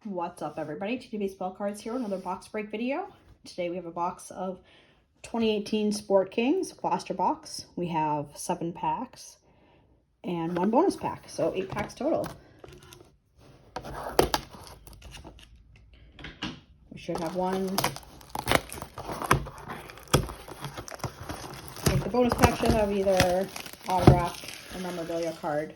What's up, everybody? TD Baseball Cards here, another box break video. Today we have a box of 2018 Sportkings Blaster Box. We have 7 packs and 1 bonus pack, so 8 packs total. We should have one. I think the bonus pack should have either autograph or memorabilia card.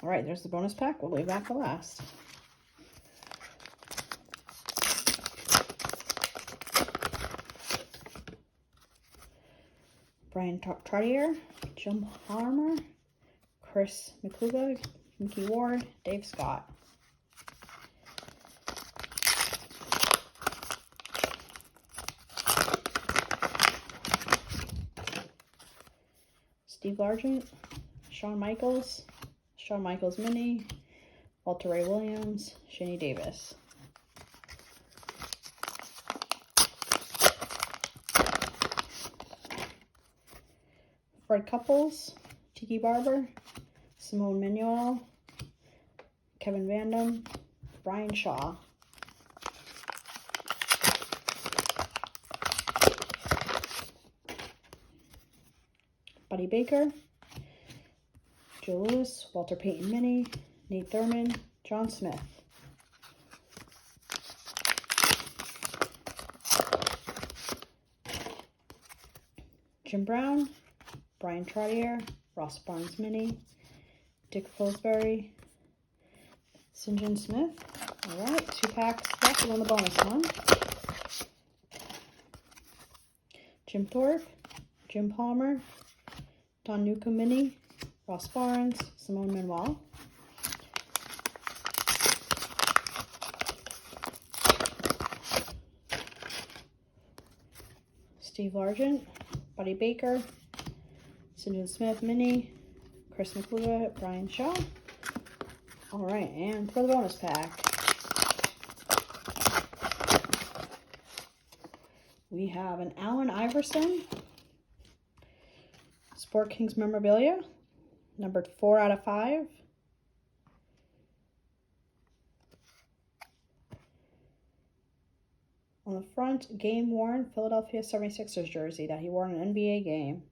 All right, there's the bonus pack. We'll leave that for last. Brian Trottier, Jim Harmer, Chris McCluga, Mickey Ward, Dave Scott. Steve Largent, Shawn Michaels Mini, Walter Ray Williams, Shanny Davis. Fred Couples, Tiki Barber, Simone Manuel, Kevin Vandam, Brian Shaw. Buddy Baker, Joe Lewis, Walter Payton Mini, Nate Thurman, John Smith. Jim Brown, Brian Trottier, Ross Barnes Mini, Dick Pillsbury, St. John Smith. All right, 2 packs left on the bonus one. Jim Thorpe, Jim Palmer, Don Newcomb Mini, Ross Barnes, Simone Manuel. Steve Largent, Buddy Baker, St. John Smith Mini, Chris McCluga, Brian Shaw. All right, and for the bonus pack, we have an Allen Iverson Sportkings memorabilia, numbered 4 out of 5. On the front, game-worn Philadelphia 76ers jersey that he wore in an NBA game.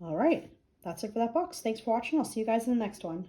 All right, that's it for that box. Thanks for watching. I'll see you guys in the next one.